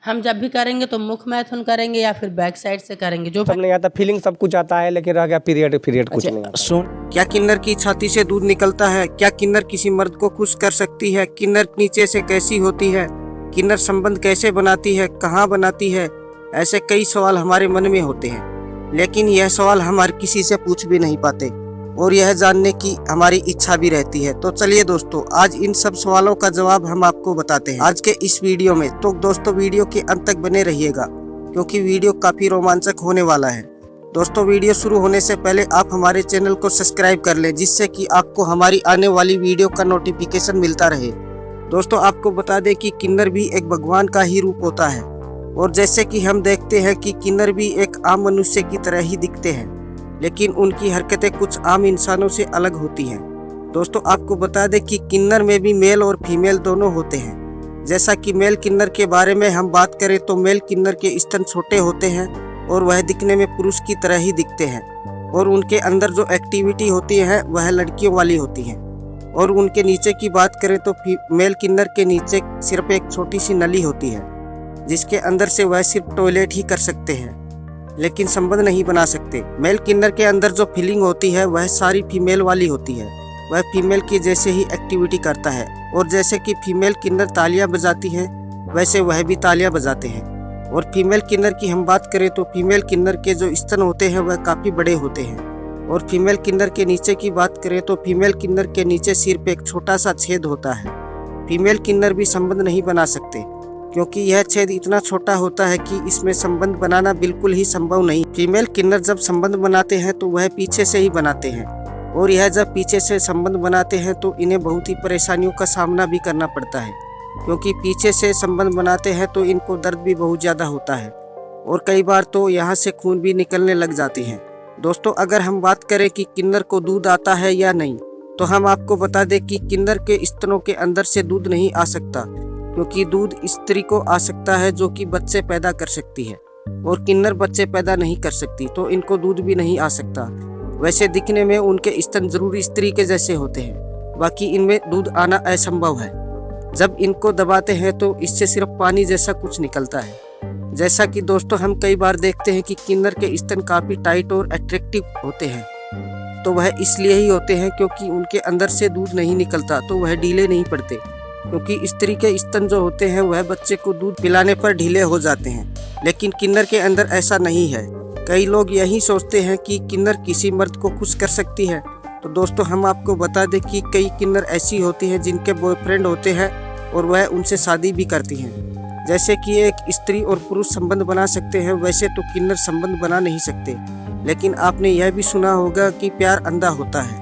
हम जब भी करेंगे तो मुख मैथुन करेंगे या फिर बैक साइड से करेंगे। जो सब नहीं आता, फीलिंग सब कुछ आता है, लेकिन रह गया पीरियड कुछ नहीं आता। सुन, क्या किन्नर की छाती से दूध निकलता है? क्या किन्नर किसी मर्द को खुश कर सकती है? किन्नर नीचे से कैसी होती है? किन्नर संबंध कैसे बनाती है, कहाँ बनाती है? ऐसे कई सवाल हमारे मन में होते हैं, लेकिन यह सवाल हम हर किसी से पूछ भी नहीं पाते और यह जानने की हमारी इच्छा भी रहती है। तो चलिए दोस्तों, आज इन सब सवालों का जवाब हम आपको बताते हैं आज के इस वीडियो में। तो दोस्तों, वीडियो के अंत तक बने रहिएगा क्योंकि वीडियो काफी रोमांचक होने वाला है। दोस्तों, वीडियो शुरू होने से पहले आप हमारे चैनल को सब्सक्राइब कर लें, जिससे कि आपको हमारी आने वाली वीडियो का नोटिफिकेशन मिलता रहे। दोस्तों, आपको बता दें कि किन्नर भी एक भगवान का ही रूप होता है और जैसे कि हम देखते हैं कि किन्नर भी एक आम मनुष्य की तरह ही दिखते हैं, लेकिन उनकी हरकतें कुछ आम इंसानों से अलग होती हैं। दोस्तों, आपको बता दें कि किन्नर में भी मेल और फीमेल दोनों होते हैं। जैसा कि मेल किन्नर के बारे में हम बात करें तो मेल किन्नर के स्तन छोटे होते हैं और वह दिखने में पुरुष की तरह ही दिखते हैं और उनके अंदर जो एक्टिविटी होती है वह लड़कियों वाली होती है। और उनके नीचे की बात करें तो मेल किन्नर के नीचे सिर्फ एक छोटी सी नली होती है, जिसके अंदर से वह सिर्फ टॉयलेट ही कर सकते हैं, लेकिन संबंध नहीं बना सकते। मेल किन्नर के अंदर जो फीलिंग होती है वह सारी फीमेल वाली होती है। वह फीमेल की जैसे ही एक्टिविटी करता है और जैसे कि फीमेल किन्नर तालियां बजाती है वैसे वह भी तालियां बजाते हैं। और फीमेल किन्नर की हम बात करें तो फीमेल किन्नर के जो स्तन होते हैं वह काफ़ी बड़े होते हैं। और फीमेल किन्नर के नीचे की बात करें तो फीमेल किन्नर के नीचे सिर्फ एक छोटा सा छेद होता है। फीमेल किन्नर भी संबंध नहीं बना सकते क्योंकि यह छेद इतना छोटा होता है कि इसमें संबंध बनाना बिल्कुल ही संभव नहीं। फीमेल किन्नर जब संबंध बनाते हैं तो वह पीछे से ही बनाते हैं और यह जब पीछे से संबंध बनाते हैं तो इन्हें बहुत ही परेशानियों का सामना भी करना पड़ता है, क्योंकि पीछे से संबंध बनाते हैं तो इनको दर्द भी बहुत ज़्यादा होता है और कई बार तो यहाँ से खून भी निकलने लग जाती है। दोस्तों, अगर हम बात करें कि किन्नर को दूध आता है या नहीं, तो हम आपको बता दें कि किन्नर के स्तनों के अंदर से दूध नहीं आ सकता, क्योंकि दूध स्त्री को आ सकता है जो कि बच्चे पैदा कर सकती है और किन्नर बच्चे पैदा नहीं कर सकती, तो इनको दूध भी नहीं आ सकता। वैसे दिखने में उनके स्तन जरूर स्त्री के जैसे होते हैं, बाकी इनमें दूध आना असंभव है। जब इनको दबाते हैं तो इससे सिर्फ पानी जैसा कुछ निकलता है। जैसा कि दोस्तों हम कई बार देखते हैं कि किन्नर के स्तन काफ़ी टाइट और अट्रैक्टिव होते हैं, तो वह इसलिए ही होते हैं क्योंकि उनके अंदर से दूध नहीं निकलता, तो वह ढीले नहीं पड़ते। क्योंकि स्त्री के स्तन जो होते हैं वह बच्चे को दूध पिलाने पर ढीले हो जाते हैं, लेकिन किन्नर के अंदर ऐसा नहीं है। कई लोग यही सोचते हैं कि किन्नर किसी मर्द को खुश कर सकती है, तो दोस्तों हम आपको बता दें कि कई किन्नर ऐसी होती हैं जिनके बॉयफ्रेंड होते हैं और वह उनसे शादी भी करती हैं। जैसे कि एक स्त्री और पुरुष संबंध बना सकते हैं, वैसे तो किन्नर संबंध बना नहीं सकते। लेकिन आपने यह भी सुना होगा कि प्यार अंधा होता है,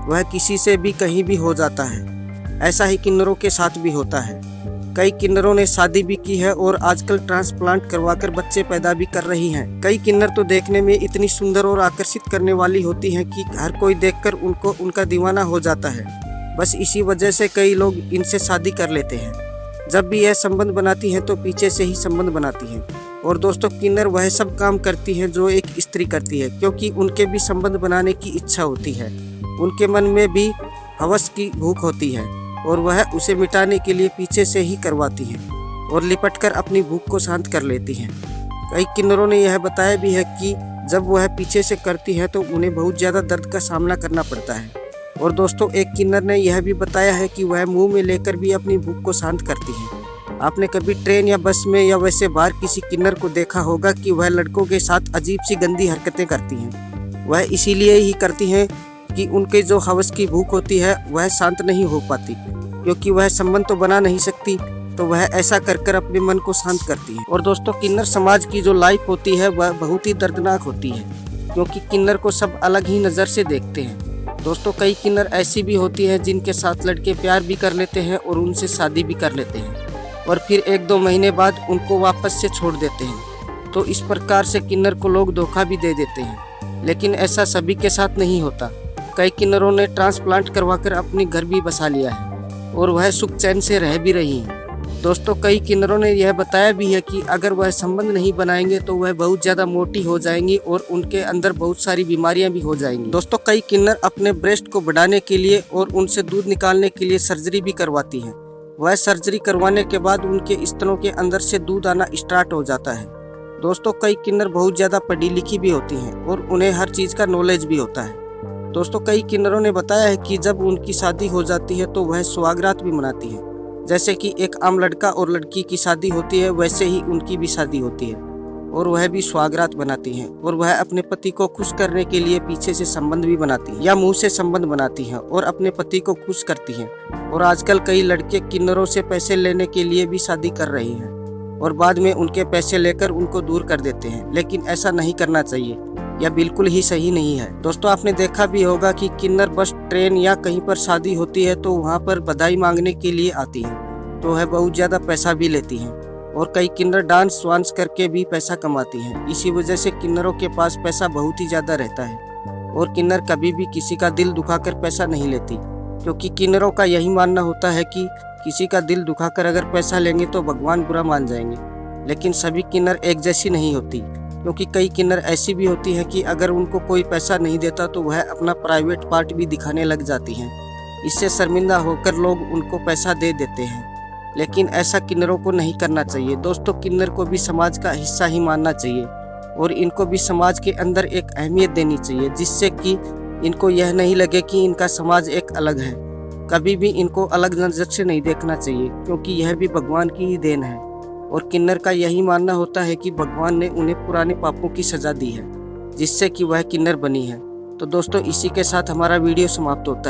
वह किसी से भी कहीं भी हो जाता है। ऐसा ही किन्नरों के साथ भी होता है। कई किन्नरों ने शादी भी की है और आजकल ट्रांसप्लांट करवाकर बच्चे पैदा भी कर रही हैं। कई किन्नर तो देखने में इतनी सुंदर और आकर्षित करने वाली होती हैं कि हर कोई देखकर उनको उनका दीवाना हो जाता है। बस इसी वजह से कई लोग इनसे शादी कर लेते हैं। जब भी यह संबंध बनाती हैं तो पीछे से ही संबंध बनाती हैं। और दोस्तों, किन्नर वह सब काम करती हैं जो एक स्त्री करती है, क्योंकि उनके भी संबंध बनाने की इच्छा होती है। उनके मन में भी हवस की भूख होती है और वह उसे मिटाने के लिए पीछे से ही करवाती हैं और लिपटकर अपनी भूख को शांत कर लेती हैं। कई किन्नरों ने यह बताया भी है कि जब वह पीछे से करती है तो उन्हें बहुत ज़्यादा दर्द का सामना करना पड़ता है। और दोस्तों, एक किन्नर ने यह भी बताया है कि वह मुंह में लेकर भी अपनी भूख को शांत करती है। आपने कभी ट्रेन या बस में या वैसे बाहर किसी किन्नर को देखा होगा कि वह लड़कों के साथ अजीब सी गंदी हरकतें करती हैं। वह इसीलिए ही करती हैं कि उनके जो हवस की भूख होती है वह शांत नहीं हो पाती, क्योंकि वह संबंध तो बना नहीं सकती, तो वह ऐसा कर अपने मन को शांत करती है। और दोस्तों, किन्नर समाज की जो लाइफ होती है वह बहुत ही दर्दनाक होती है, क्योंकि किन्नर को सब अलग ही नज़र से देखते हैं। दोस्तों, कई किन्नर ऐसी भी होती है जिनके साथ लड़के प्यार भी कर लेते हैं और उनसे शादी भी कर लेते हैं और फिर 1-2 महीने बाद उनको वापस से छोड़ देते हैं। तो इस प्रकार से किन्नर को लोग धोखा भी दे देते हैं, लेकिन ऐसा सभी के साथ नहीं होता। कई किन्नरों ने ट्रांसप्लांट करवाकर अपने घर भी बसा लिया है और वह सुख चैन से रह भी रही हैं। दोस्तों, कई किन्नरों ने यह बताया भी है कि अगर वह संबंध नहीं बनाएंगे तो वह बहुत ज़्यादा मोटी हो जाएंगी और उनके अंदर बहुत सारी बीमारियां भी हो जाएंगी। दोस्तों, कई किन्नर अपने ब्रेस्ट को बढ़ाने के लिए और उनसे दूध निकालने के लिए सर्जरी भी करवाती हैं। वह सर्जरी करवाने के बाद उनके स्तनों के अंदर से दूध आना स्टार्ट हो जाता है। दोस्तों कई किन्नर बहुत ज़्यादा पढ़ी लिखी भी होती हैं और उन्हें हर चीज़ का नॉलेज भी होता है। दोस्तों कई किन्नरों ने बताया है कि जब उनकी शादी हो जाती है तो वह सुहागरात भी मनाती है। जैसे कि एक आम लड़का और लड़की की शादी होती है वैसे ही उनकी भी शादी होती है और वह भी सुहागरात बनाती हैं और वह अपने पति को खुश करने के लिए पीछे से संबंध भी बनाती हैं या मुंह से संबंध बनाती हैं और अपने पति को खुश करती हैं। और आजकल कई लड़के किन्नरों से पैसे लेने के लिए भी शादी कर रहे हैं और बाद में उनके पैसे लेकर उनको दूर कर देते हैं, लेकिन ऐसा नहीं करना चाहिए, यह बिल्कुल ही सही नहीं है। दोस्तों आपने देखा भी होगा कि किन्नर बस, ट्रेन या कहीं पर शादी होती है तो वहाँ पर बधाई मांगने के लिए आती हैं, तो वह बहुत ज़्यादा पैसा भी लेती हैं और कई किन्नर डांस वांस करके भी पैसा कमाती हैं। इसी वजह से किन्नरों के पास पैसा बहुत ही ज़्यादा रहता है और किन्नर कभी भी किसी का दिल दुखाकर पैसा नहीं लेती, क्योंकि किन्नरों का यही मानना होता है कि किसी का दिल दुखाकर अगर पैसा लेंगे तो भगवान बुरा मान जाएंगे। लेकिन सभी किन्नर एक जैसी नहीं होती, क्योंकि कई किन्नर ऐसी भी होती हैं कि अगर उनको कोई पैसा नहीं देता तो वह अपना प्राइवेट पार्ट भी दिखाने लग जाती हैं। इससे शर्मिंदा होकर लोग उनको पैसा दे देते हैं, लेकिन ऐसा किन्नरों को नहीं करना चाहिए। दोस्तों किन्नर को भी समाज का हिस्सा ही मानना चाहिए और इनको भी समाज के अंदर एक अहमियत देनी चाहिए, जिससे कि इनको यह नहीं लगे कि इनका समाज एक अलग है। कभी भी इनको अलग नज़र से नहीं देखना चाहिए, क्योंकि यह भी भगवान की ही देन है और किन्नर का यही मानना होता है कि भगवान ने उन्हें पुराने पापों की सज़ा दी है, जिससे कि वह किन्नर बनी है। तो दोस्तों इसी के साथ हमारा वीडियो समाप्त होता है।